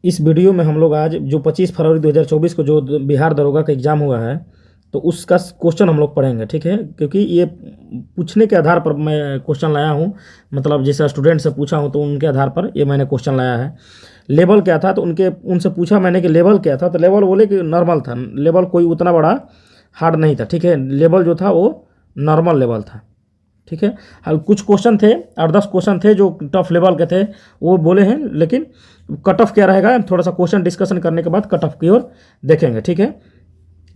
इस वीडियो में हम लोग आज जो 25 फरवरी 2024 को जो बिहार दरोगा का एग्ज़ाम हुआ है तो उसका क्वेश्चन हम लोग पढ़ेंगे, ठीक है। क्योंकि ये पूछने के आधार पर मैं क्वेश्चन लाया हूँ, मतलब जैसे स्टूडेंट से पूछा हूँ तो उनके आधार पर ये मैंने क्वेश्चन लाया है। लेवल क्या था तो उनसे पूछा मैंने कि लेवल क्या था, तो लेवल बोले कि नॉर्मल था, लेवल कोई उतना बड़ा हार्ड नहीं था, ठीक है। लेवल जो था वो नॉर्मल लेवल था, ठीक है। हाल कुछ क्वेश्चन थे, 8-10 क्वेश्चन थे जो टफ लेवल के थे, वो बोले हैं। लेकिन कट ऑफ क्या रहेगा, थोड़ा सा क्वेश्चन डिस्कशन करने के बाद कट ऑफ की ओर देखेंगे, ठीक है।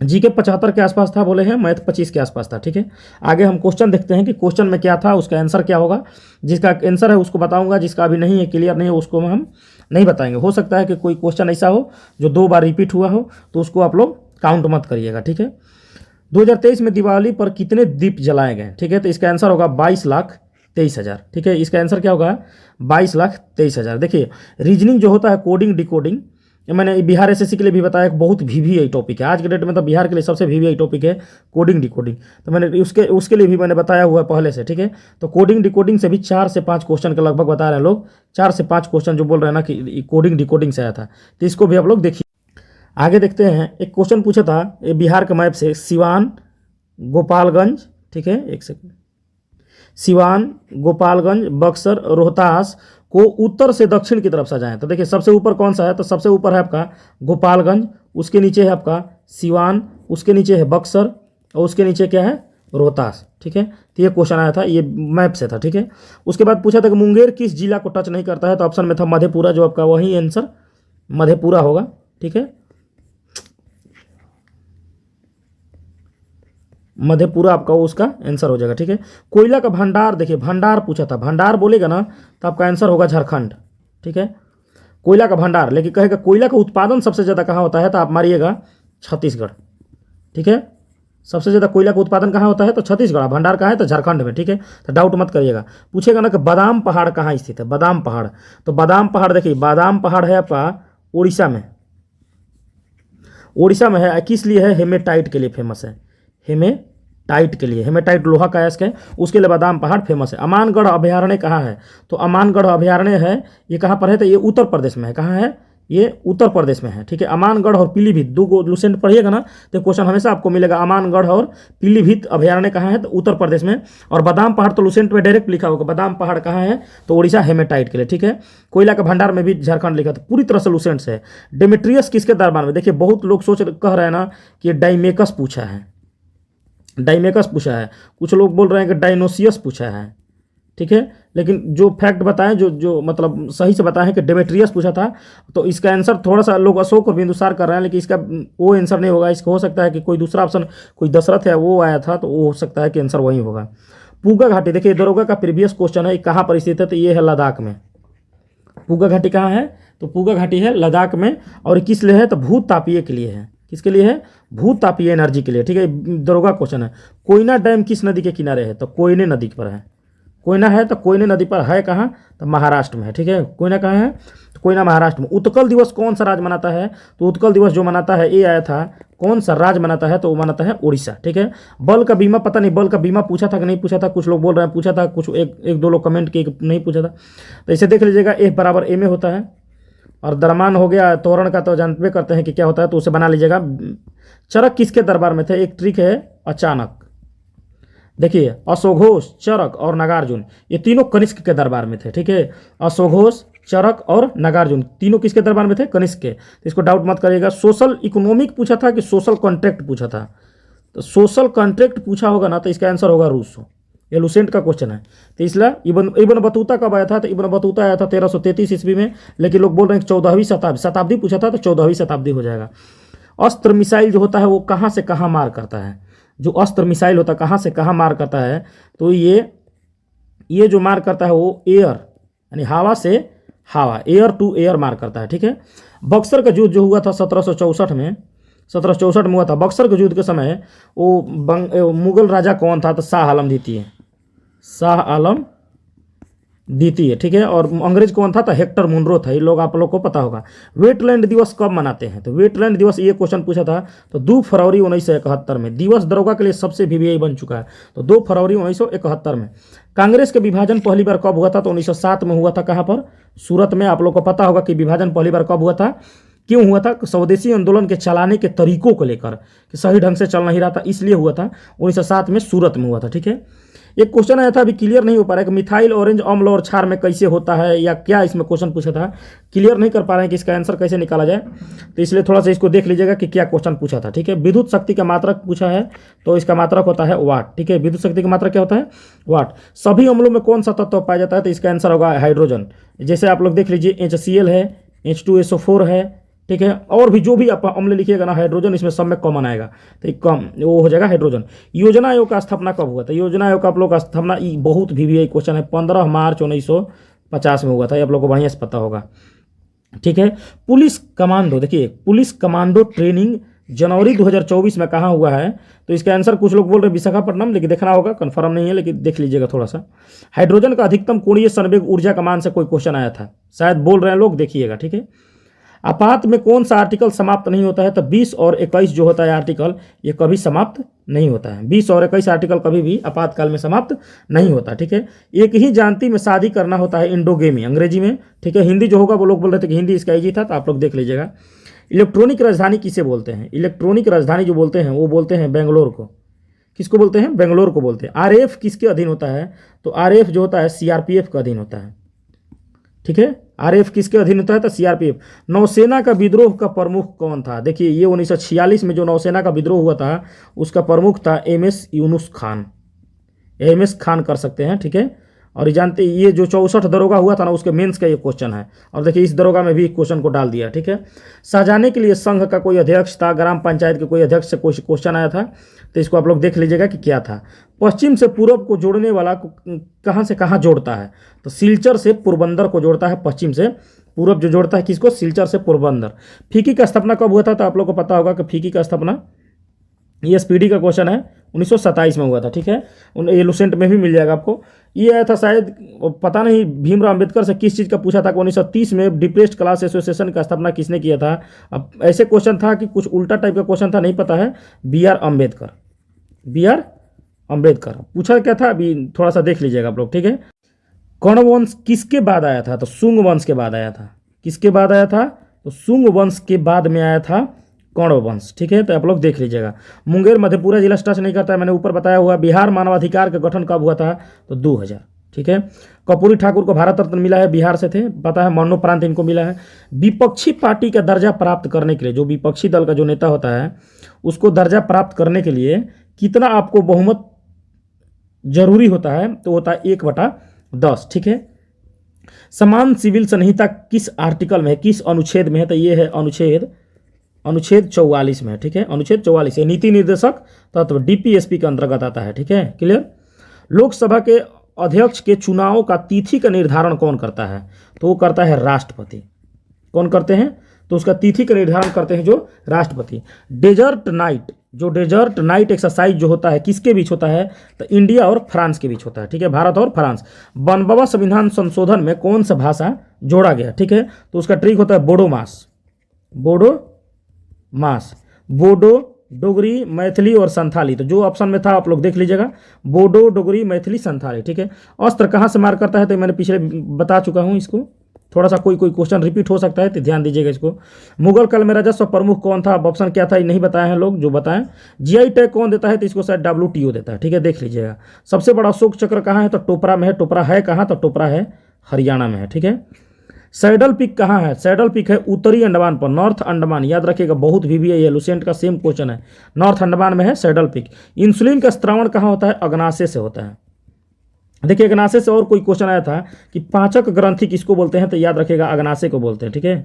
जीके 75 के आसपास था बोले हैं, मैथ 25 के आसपास था, ठीक है। आगे हम क्वेश्चन देखते हैं कि क्वेश्चन में क्या था, उसका आंसर क्या होगा। जिसका आंसर है उसको बताऊंगा, जिसका अभी नहीं है, क्लियर नहीं है, उसको हम नहीं बताएंगे। हो सकता है कि कोई क्वेश्चन ऐसा हो जो 2 बार रिपीट हुआ हो, तो उसको आप लोग काउंट मत करिएगा, ठीक है। 2023 में दिवाली पर कितने दीप जलाए गए, ठीक है। तो इसका आंसर होगा 22,23,000, ठीक है। इसका आंसर क्या होगा 22,23,000। देखिए रीजनिंग जो होता है, कोडिंग डिकोडिंग, ये मैंने बिहार एसएससी के लिए भी बताया, एक बहुत वीवीआई टॉपिक है आज के डेट में, तो बिहार के लिए सबसे वीवीआई टॉपिक है कोडिंग डिकोडिंग। तो मैंने उसके लिए भी मैंने बताया हुआ है पहले से, ठीक है। तो कोडिंग डिकोडिंग से भी 4 से 5 क्वेश्चन के लगभग बता रहे हैं लोग, 4 से 5 क्वेश्चन जो बोल रहे हैं ना कि कोडिंग डिकोडिंग से आया था, तो इसको भी आप लोग देखिए। आगे देखते हैं, एक क्वेश्चन पूछा था ये बिहार के मैप से, सिवान गोपालगंज, ठीक है, एक सेकंड, सिवान गोपालगंज बक्सर रोहतास को उत्तर से दक्षिण की तरफ सजाएं। तो देखिए सबसे ऊपर कौन सा है, तो सबसे ऊपर है आपका गोपालगंज, उसके नीचे है आपका सिवान, उसके नीचे है बक्सर, और उसके नीचे क्या है रोहतास, ठीक है। तो ये क्वेश्चन आया था, ये मैप से था, ठीक है। उसके बाद पूछा था कि मुंगेर किस जिला को टच नहीं करता है, तो ऑप्शन में था मधेपुरा, जो आपका वही आंसर मधेपुरा होगा, ठीक है। मधेपुरा आपका उसका आंसर हो जाएगा, ठीक है। कोयला का भंडार, देखिए भंडार पूछा था, भंडार बोलेगा ना तो आपका आंसर होगा झारखंड, ठीक है। कोयला का भंडार, लेकिन कहेगा कोयला का उत्पादन सबसे ज़्यादा कहाँ होता है, तो आप मारिएगा छत्तीसगढ़, ठीक है। सबसे ज़्यादा कोयला का उत्पादन कहाँ होता है, तो छत्तीसगढ़। भंडार कहाँ है, तो झारखंड में, ठीक है। तो डाउट मत करिएगा। पूछेगा ना कि बादाम पहाड़ कहाँ स्थित है, बादाम पहाड़, तो बादाम पहाड़ देखिए, बादाम पहाड़ है आपका उड़ीसा में, उड़ीसा में है। किस लिए है, हेमेटाइट के लिए फेमस है, हेमेटाइट के लिए, हेमेटाइट लोहा का अयस्क है, उसके लिए बादाम पहाड़ फेमस है। अमानगढ़ अभयारण्य कहाँ है, तो अमानगढ़ अभयारण्य है, ये कहाँ पर है, तो ये उत्तर प्रदेश में है। कहाँ है, ये उत्तर प्रदेश में है, ठीक है। अमानगढ़ और पीलीभीत, दो गो लुसेंट पढ़िएगा ना तो क्वेश्चन हमेशा आपको मिलेगा, अमानगढ़ और पीलीभीत अभयारण्य कहाँ है, तो उत्तर प्रदेश में। और बादाम पहाड़ तो लुसेंट में डायरेक्ट लिखा होगा, बादाम पहाड़ कहाँ है, तो उड़ीसा हेमेटाइट के लिए, ठीक है। कोयला का भंडार में भी झारखंड लिखा था, पूरी तरह से लुसेंट से है। डेमेट्रियस किसके दरबार में, देखिए बहुत लोग कह रहे हैं ना कि ये डाइमेकस पूछा है, डाइमेकस पूछा है, कुछ लोग बोल रहे हैं कि डायनोसियस पूछा है, ठीक है। लेकिन जो फैक्ट बताएं, जो जो मतलब सही से बताएं कि डेमेट्रियस पूछा था, तो इसका आंसर थोड़ा सा लोग अशोक और बिंदुसार कर रहे हैं, लेकिन इसका वो आंसर नहीं होगा। इसका हो सकता है कि कोई दूसरा ऑप्शन, कोई दशरथ है वो आया था, तो वो हो सकता है कि आंसर वही होगा। पूगा घाटी, देखिए दरोगा का प्रीवियस क्वेश्चन है, कहाँ पर स्थित है, तो ये है लद्दाख में। पूगा घाटी कहाँ है, तो पूगा घाटी है लद्दाख में। और किस लिए है, तो भूत तापीय के लिए है। किसके लिए है, भूत तापीय एनर्जी के लिए, ठीक है। दरोगा क्वेश्चन है। कोयना डैम किस नदी के किनारे है, तो कोयने नदी पर है। कोयना है तो कोयने नदी पर है, कहाँ, तो महाराष्ट्र में है, ठीक है। कोयना कहाँ है, तो कोयना महाराष्ट्र में। उत्कल दिवस कौन सा राज्य मनाता है, तो उत्कल दिवस जो मनाता है, ये आया था, कौन सा राज्य मनाता है, तो वो मनाता है उड़ीसा, ठीक है। बल का बीमा, पता नहीं बल का बीमा पूछा था कि नहीं पूछा था, कुछ लोग बोल रहे हैं पूछा था, कुछ एक दो लोग कमेंट किए नहीं पूछा था। तो इसे देख लीजिएगा, ए बराबर ए में होता है। और दरमान हो गया तोरण का, तो जानते करते हैं कि क्या होता है, तो उसे बना लीजिएगा। चरक किसके दरबार में थे, एक ट्रिक है अचानक, देखिए अशोघोष, चरक और नागार्जुन, ये तीनों कनिष्क के दरबार में थे, ठीक है। अशोघोष, चरक और नागार्जुन तीनों किसके दरबार में थे, कनिष्क के। तो इसको डाउट मत करिएगा। सोशल इकोनॉमिक पूछा था कि सोशल कॉन्ट्रैक्ट पूछा था, तो सोशल कॉन्ट्रैक्ट पूछा होगा ना, तो इसका आंसर होगा रूसो। ये लुसेंट का क्वेश्चन है। तो इसलिए इब्न बतूता कब आया था, तो इब्न बतूता आया था 1333 ईस्वी में, लेकिन लोग बोल रहे हैं कि 14वीं शताब्दी पूछा था, तो 14वीं शताब्दी हो जाएगा। अस्त्र मिसाइल जो होता है वो कहाँ से कहाँ मार करता है, जो अस्त्र मिसाइल होता है कहाँ से कहाँ मार करता है, तो ये जो मार करता है वो एयर, यानी हवा से हवा, एयर टू एयर मार करता है, ठीक है। बक्सर का युद्ध जो हुआ था 1764 में, 1764 में हुआ था। बक्सर के युद्ध के समय वो मुगल राजा कौन था, तो शाह आलम द्वितीय, शाह आलम द्वितीय, ठीक है। और अंग्रेज कौन था? तो हेक्टर मुनरो था। ये लोग आप लोग को पता होगा। वेटलैंड दिवस कब मनाते हैं? तो वेटलैंड दिवस ये क्वेश्चन पूछा था तो 2 फरवरी 1971 में। दिवस दरोगा के लिए सबसे वीवीआई बन चुका है तो 2 फरवरी 1971 में। कांग्रेस का विभाजन पहली बार कब हुआ था? तो 1907 में हुआ था। कहाँ पर? सूरत में। आप लोग को पता होगा कि विभाजन पहली बार कब हुआ था, क्यों हुआ था? स्वदेशी आंदोलन के चलाने के तरीकों को लेकर कि सही ढंग से चल नहीं रहा था, इसलिए हुआ था। 1907 में सूरत में हुआ था, ठीक है। एक क्वेश्चन आया था, अभी क्लियर नहीं हो पा रहा है कि मिथाइल ऑरेंज अम्ल और क्षार में कैसे होता है, या क्या इसमें क्वेश्चन पूछा था, क्लियर नहीं कर पा रहे हैं कि इसका आंसर कैसे निकाला जाए। तो इसलिए थोड़ा सा इसको देख लीजिएगा कि क्या क्वेश्चन पूछा था, ठीक है। विद्युत शक्ति का मात्रक पूछा है तो इसका मात्रक होता है वाट, ठीक है। विद्युत शक्ति का मात्रक क्या होता है? वाट। सभी अम्लों में कौन सा तत्व पाया जाता है? तो इसका आंसर होगा हाइड्रोजन। जैसे आप लोग देख लीजिए HCl है, H2SO4 है, ठीक है। और भी जो भी आप अम्ल लिखिएगा ना हाइड्रोजन, इसमें सब में कॉमन आएगा तो एक कम वो हो जाएगा हाइड्रोजन। योजना आयोग का स्थापना कब हुआ था? योजना आयोग का आप लोग का स्थापना बहुत वीवीआई क्वेश्चन है, 15 मार्च 1950 में हुआ था। ये आप लोग को बढ़िया से पता होगा, ठीक है। पुलिस कमांडो, देखिए पुलिस कमांडो ट्रेनिंग जनवरी 2024 में कहाँ हुआ है? तो इसका आंसर कुछ लोग बोल रहे हैं विशाखापट्टनम, लेकिन देखना होगा, कंफर्म नहीं है, लेकिन देख लीजिएगा थोड़ा सा। हाइड्रोजन का अधिकतम कोणीय संवेग ऊर्जा का मान से कोई क्वेश्चन आया था, शायद बोल रहे हैं लोग, देखिएगा, ठीक है। आपात में कौन सा आर्टिकल समाप्त नहीं होता है? तो 20 और 21 जो होता है आर्टिकल, ये कभी समाप्त नहीं होता है। 20 और 21 आर्टिकल कभी भी आपातकाल में समाप्त नहीं होता, ठीक है। एक ही जानती में शादी करना होता है इंडोगेमी अंग्रेजी में, ठीक है। हिंदी जो होगा वो लोग बोल रहे थे कि हिंदी इसका इजी था, तो आप लोग देख लीजिएगा। इलेक्ट्रॉनिक राजधानी किसे बोलते हैं? इलेक्ट्रॉनिक राजधानी जो बोलते हैं वो बोलते हैं बेंगलोर को। किसको बोलते हैं? बेंगलोर को बोलते हैं। RF किसके अधीन होता है? तो RF जो होता है CRPF के अधीन होता है, ठीक है। RF किसके अधीन होता है? तो CRPF। नौसेना का विद्रोह का प्रमुख कौन था? देखिए ये 1946 में जो नौसेना का विद्रोह हुआ था उसका प्रमुख था MS यूनुस खान। MS खान कर सकते हैं, ठीक है। और ये जानते ये जो 64 दरोगा हुआ था ना उसके मेंस का ये क्वेश्चन है, और देखिए इस दरोगा में भी क्वेश्चन को डाल दिया, ठीक है। शाहजहां के लिए संघ का कोई अध्यक्ष था, ग्राम पंचायत के कोई अध्यक्ष से कोई क्वेश्चन आया था, तो इसको आप लोग देख लीजिएगा कि क्या था। पश्चिम से पूर्व को जोड़ने वाला कहाँ से कहाँ जोड़ता है? तो सिलचर से पोरबंदर को जोड़ता है। पश्चिम से पूर्व जो जोड़ता है किसको? सिलचर से पोरबंदर। फीकी का स्थापना कब हुआ था? तो आप लोग को पता होगा कि फीकी का स्थापना, ये SPD का क्वेश्चन है, 1927 में हुआ था, ठीक है। ये लुसेंट में भी मिल जाएगा आपको। ये आया था शायद, पता नहीं भीमराव अम्बेडकर से किस चीज़ का पूछा था कि 1930 में डिप्रेस्ड क्लास एसोसिएशन का स्थापना किसने किया था। अब ऐसे क्वेश्चन था कि कुछ उल्टा टाइप का क्वेश्चन था, नहीं पता है। BR अम्बेडकर। BR अम्बेडकर पूछा क्या था, अभी थोड़ा सा देख लीजिएगा आप लोग, ठीक है। कर्ण वंश किसके बाद आया था? तो शुंग वंश के बाद आया था। किसके बाद आया था? तो शुंग वंश के बाद में आया था कर्ण वंश, ठीक है। तो आप लोग देख लीजिएगा। मुंगेर मधेपुरा जिला टच नहीं करता है, मैंने ऊपर बताया हुआ। बिहार मानवाधिकार का गठन कब हुआ था? तो 2000, ठीक है। कर्पूरी ठाकुर को भारत रत्न मिला है, बिहार से थे, पता है। मरणोपरांत इनको मिला है। विपक्षी पार्टी का दर्जा प्राप्त करने के लिए, जो विपक्षी दल का जो नेता होता है उसको दर्जा प्राप्त करने के लिए कितना आपको बहुमत जरूरी होता है? तो होता है 1/10, ठीक है। समान सिविल संहिता किस आर्टिकल में है, किस अनुच्छेद में है? तो ये है अनुच्छेद 44 में है, ठीक है। अनुच्छेद 44 है। नीति निर्देशक तत्व DPSP के अंतर्गत आता है, ठीक है, क्लियर। लोकसभा के अध्यक्ष के चुनाव का तिथि का निर्धारण कौन करता है? तो वो करता है राष्ट्रपति। कौन करते हैं? तो उसका तिथि का निर्धारण करते हैं जो राष्ट्रपति। डेजर्ट नाइट एक्सरसाइज जो होता है किसके बीच होता है? तो इंडिया और फ्रांस के बीच होता है, ठीक है, भारत और फ्रांस। 52वां संविधान संशोधन में कौन सा भाषा जोड़ा गया, ठीक है? तो उसका ट्रिक होता है बोडो, डोगरी, मैथिली और संथाली। तो जो ऑप्शन में था आप लोग देख लीजिएगा, बोडो, डोगरी, मैथिली, संथाली, ठीक है। अस्त्र कहाँ से मार करता है? तो मैंने पिछले बता चुका हूँ इसको, थोड़ा सा कोई क्वेश्चन रिपीट हो सकता है तो ध्यान दीजिएगा इसको। मुगल काल में राजस्व प्रमुख कौन था? ऑप्शन क्या था? ये नहीं बताए हैं लोग, जो बताएं। GI टैग कौन देता है? तो इसको शायद WTO देता है, ठीक है, देख लीजिएगा। सबसे बड़ा अशोक चक्र कहाँ है? तो टोपरा में है। टोपरा है कहाँ? तो टोपरा है हरियाणा में है, ठीक है। सैडल पीक कहाँ है? सैडल पीक है उत्तरी अंडमान पर, नॉर्थ अंडमान, याद रखिएगा, बहुत VVI है, लुसेंट का सेम क्वेश्चन है। नॉर्थ अंडमान में है सैडल पीक। इंसुलिन का स्त्रावण कहाँ होता है? अग्नाशय से होता है। देखिए अग्नाशय से और कोई क्वेश्चन आया था कि पाचक ग्रंथि किसको बोलते हैं? तो याद रखिएगा अग्नाशय को बोलते हैं, ठीक है।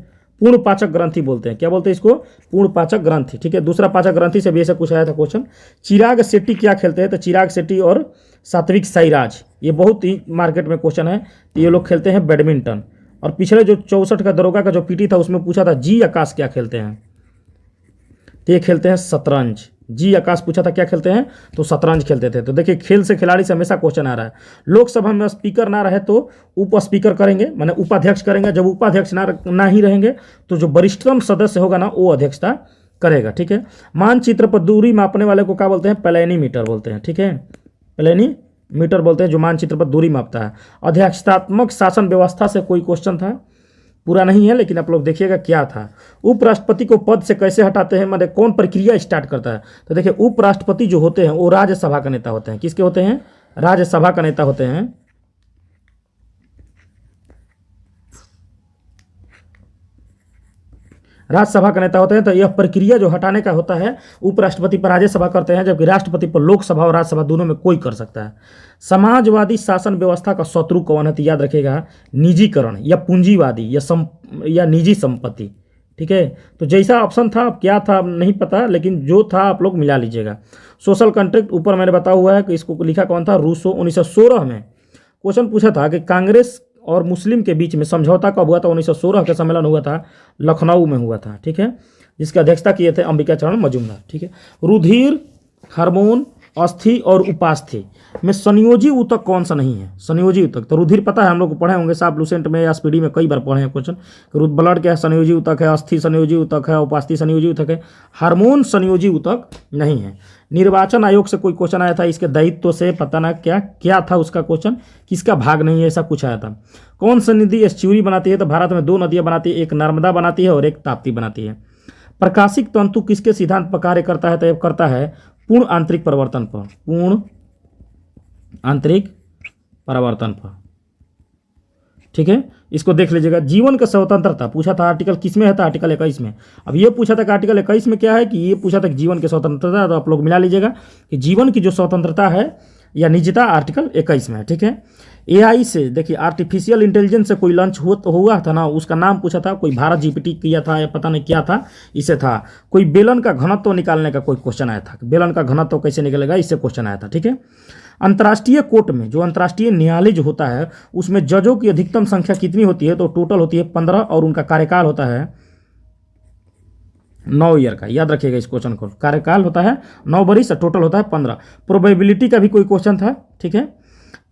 पूर्ण पाचक ग्रंथि बोलते हैं। क्या बोलते हैं इसको? पूर्ण पाचक ग्रंथि, ठीक है। दूसरा पाचक ग्रंथि से भी ऐसा कुछ आया था क्वेश्चन। चिराग शेट्टी क्या खेलते हैं? तो चिराग शेट्टी और सात्विक साईराज, ये बहुत ही मार्केट में क्वेश्चन है। तो ये लोग खेलते हैं बैडमिंटन। और पिछले जो 64 का दरोगा का जो PT था उसमें पूछा था जी आकाश क्या खेलते हैं? तो ये खेलते हैं शतरंज, जी आकाश पूछा था क्या खेलते हैं, तो शतरंज खेलते थे। तो देखिए खेल से खिलाड़ी से हमेशा क्वेश्चन आ रहा है। लोकसभा में स्पीकर ना रहे तो उप स्पीकर करेंगे, माने उपाध्यक्ष करेंगे। जब उपाध्यक्ष ना ही रहेंगे तो जो वरिष्ठतम सदस्य होगा ना वो अध्यक्षता करेगा, ठीक है। मानचित्र पर दूरी मापने वाले को क्या बोलते हैं, प्लेनीमीटर बोलते हैं, ठीक है। प्लेनीमीटर बोलते हैं जो मानचित्र पर दूरी मापता है। अध्यक्षतात्मक शासन व्यवस्था से कोई क्वेश्चन था, पूरा नहीं है लेकिन आप लोग देखिएगा क्या था। उपराष्ट्रपति को पद से कैसे हटाते हैं, मतलब कौन प्रक्रिया स्टार्ट करता है। तो देखिए उपराष्ट्रपति जो होते हैं वो राज्यसभा का नेता होते हैं। किसके होते हैं, राज्यसभा का नेता होते हैं। राज्यसभा का नेता होते हैं। तो यह प्रक्रिया जो हटाने का होता है उपराष्ट्रपति पर राज्यसभा करते हैं, जबकि राष्ट्रपति पर लोकसभा और राज्यसभा दोनों में कोई कर सकता है। समाजवादी शासन व्यवस्था का शत्रु कौन है, तो याद रखिएगा निजीकरण या पूंजीवादी या निजी संपत्ति, ठीक है। तो जैसा ऑप्शन था क्या था नहीं पता, लेकिन जो था आप लोग मिला लीजिएगा। सोशल कॉन्ट्रैक्ट ऊपर मैंने बताया हुआ है कि इसको लिखा कौन था, रूसो। 1916 में क्वेश्चन पूछा था कि कांग्रेस और मुस्लिम के बीच में समझौता कब हुआ था, 1916 का सम्मेलन हुआ था, लखनऊ में हुआ था, ठीक है, जिसकी अध्यक्षता किए थे अंबिका चरण मजूमदार, ठीक है। रुधिर, हार्मोन, अस्थि और उपास्थि में संयोजी ऊतक कौन सा नहीं है, संयोजी ऊतक। तो रुधिर पता है, हम लोग पढ़े होंगे साहब लूसेंट में या स्पीडी में कई बार पढ़े हैं क्वेश्चन। ब्लड क्या है, संयोजी ऊतक है। अस्थि संयोजी ऊतक है। उपास्थि संयोजी ऊतक है। हार्मोन संयोजी ऊतक नहीं है। निर्वाचन आयोग से कोई क्वेश्चन आया था, इसके दायित्व से पता ना क्या क्या था उसका क्वेश्चन, किसका भाग नहीं है, ऐसा कुछ आया था। कौन सी नदी एस्च्यूरी बनाती है, तो भारत में 2 नदियां बनाती है, एक नर्मदा बनाती है और एक ताप्ती बनाती है। प्रकाशिक तंतु किसके सिद्धांत पर कार्य करता है, तो करता है पूर्ण आंतरिक परिवर्तन पर, पूर्ण आंतरिक परिवर्तन पर, ठीक है। इसको देख लीजिएगा। जीवन का स्वतंत्रता पूछा था, आर्टिकल किस में है, था आर्टिकल 21 में। अब ये पूछा था कि आर्टिकल 21 में क्या है, कि ये पूछा था कि जीवन की स्वतंत्रता, तो आप लोग मिला लीजिएगा कि जीवन की जो स्वतंत्रता है या निजता आर्टिकल 21 में है, ठीक है। एआई से देखिए आर्टिफिशियल इंटेलिजेंस से कोई लॉन्च हुआ था ना, उसका नाम पूछा था, कोई भारत जीपीटी किया था या पता नहीं क्या था, इसे था। कोई बेलन का घनत्व निकालने का कोई क्वेश्चन आया था, बेलन का घनत्व कैसे निकलेगा, इससे क्वेश्चन आया था, ठीक है। अंतर्राष्ट्रीय कोर्ट में जो अंतर्राष्ट्रीय न्यायालय जो होता है उसमें जजों की अधिकतम संख्या कितनी होती है, तो टोटल होती है 15 और उनका कार्यकाल होता है 9 ईयर का। याद रखिएगा इस क्वेश्चन को, कार्यकाल होता है 9 वर्ष, टोटल होता है 15। प्रोबेबिलिटी का भी कोई क्वेश्चन था, ठीक है।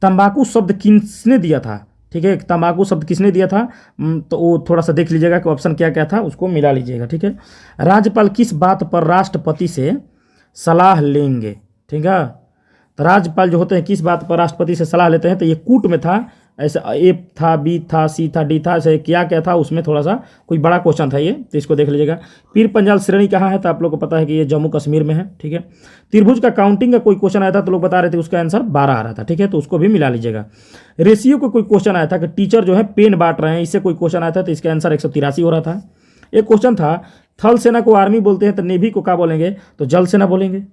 तंबाकू शब्द किसने दिया था, ठीक है, तंबाकू शब्द किसने दिया था, तो वो थोड़ा सा देख लीजिएगा कि ऑप्शन क्या क्या था, उसको मिला लीजिएगा, ठीक है। राज्यपाल किस बात पर राष्ट्रपति से सलाह लेंगे, ठीक है। तो राज्यपाल जो होते हैं किस बात पर राष्ट्रपति से सलाह लेते हैं, तो ये कूट में था, ऐसे ए था, बी था, सी था, डी था, ऐसे क्या क्या था उसमें थोड़ा सा कोई बड़ा क्वेश्चन था ये, तो इसको देख लीजिएगा। पीर पंजाल श्रेणी कहाँ है, तो आप लोग को पता है कि ये जम्मू कश्मीर में है, ठीक है। त्रिभुज का काउंटिंग का कोई क्वेश्चन आया था तो लोग बता रहे थे उसका आंसर 12 आ रहा था, ठीक है, तो उसको भी मिला लीजिएगा। रेशियो को कोई क्वेश्चन आया था कि टीचर जो है पेन बांट रहे हैं, इससे कोई क्वेश्चन आया था, तो इसका आंसर 183 हो रहा था। एक क्वेश्चन था थल सेना को आर्मी बोलते हैं तो नेवी को क्या बोलेंगे, तो जल सेना बोलेंगे,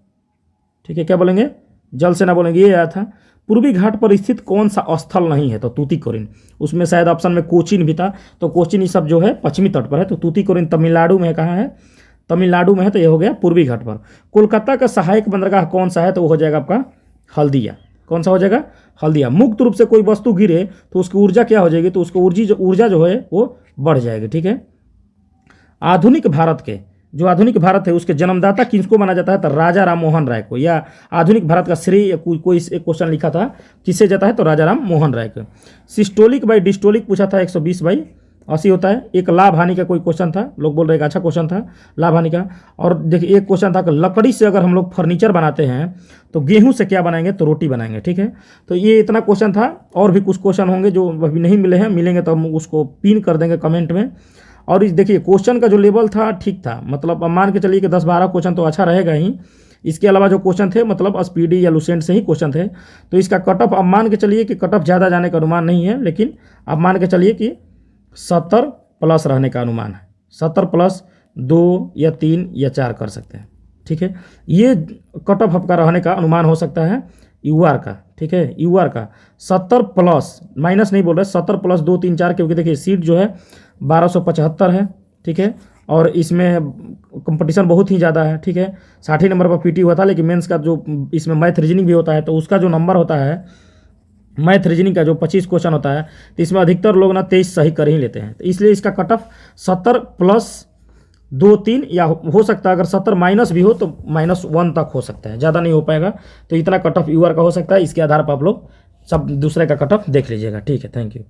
ठीक है, क्या बोलेंगे, जल सेना बोलेंगे, ये आया था। पूर्वी घाट पर स्थित कौन सा स्थल नहीं है, तो तूतीकोरिन। उसमें शायद ऑप्शन में कोचीन भी था, तो कोचीन ये सब जो है पश्चिमी तट पर है, तो तूतीकोरिन तमिलनाडु में है, कहाँ है, तमिलनाडु में है, तो ये हो गया पूर्वी घाट पर। कोलकाता का सहायक बंदरगाह कौन सा है, तो वो हो जाएगा आपका हल्दिया। कौन सा हो जाएगा, हल्दिया। मुक्त रूप से कोई वस्तु गिरे तो उसकी ऊर्जा क्या हो जाएगी, तो उसको ऊर्जा जो है वो बढ़ जाएगी, ठीक है। आधुनिक भारत के जो आधुनिक भारत है उसके जन्मदाता किसको माना जाता है, तो राजा राम मोहन राय को, या आधुनिक भारत का श्रेय कोई एक क्वेश्चन लिखा था किससे जाता है, तो राजा राम मोहन राय को। सिस्टोलिक बाई डिस्टोलिक पूछा था, 120/80 होता है। एक लाभ हानि का कोई क्वेश्चन था, लोग बोल रहे हैं अच्छा क्वेश्चन था लाभ हानि का। और देखिए एक क्वेश्चन था कि लकड़ी से अगर हम लोग फर्नीचर बनाते हैं तो गेहूं से क्या बनाएंगे, तो रोटी बनाएंगे, ठीक है। तो ये इतना क्वेश्चन था, और भी कुछ क्वेश्चन होंगे जो अभी नहीं मिले हैं, मिलेंगे तो हम उसको पिन कर देंगे कमेंट में। और इस देखिए क्वेश्चन का जो लेवल था ठीक था, मतलब अब मान के चलिए कि 10-12 क्वेश्चन तो अच्छा रहेगा ही। इसके अलावा जो क्वेश्चन थे मतलब स्पीडी या लूसेंट से ही क्वेश्चन थे, तो इसका कट ऑफ अब मान के चलिए कि कट ऑफ ज़्यादा जाने का अनुमान नहीं है, लेकिन अब मान के चलिए कि 70+ रहने का अनुमान है। 70+2 या 3 या 4 कर सकते हैं, ठीक है। ये कट ऑफ आपका रहने का अनुमान हो सकता है यूआर का, ठीक है, यूआर का 70+, माइनस नहीं बोल रहे, 70+2, 3, 4, क्योंकि देखिए सीट जो है 1275 है, ठीक है, और इसमें कंपटीशन बहुत ही ज़्यादा है, ठीक है। 60 नंबर पर पीटी हुआ था, लेकिन मेंस का जो इसमें मैथ रीजनिंग भी होता है, तो उसका जो नंबर होता है मैथ रीजनिंग का जो 25 क्वेश्चन होता है, तो इसमें अधिकतर लोग ना 23 सही कर ही लेते हैं, तो इसलिए इसका कट ऑफ 70+2 2-3 या हो सकता है अगर 70 माइनस भी हो तो -1 तक हो सकता है, ज़्यादा नहीं हो पाएगा। तो इतना कट ऑफ यूआर का हो सकता है, इसके आधार पर आप लोग सब दूसरे का कट ऑफ देख लीजिएगा। ठीक है, थैंक यू।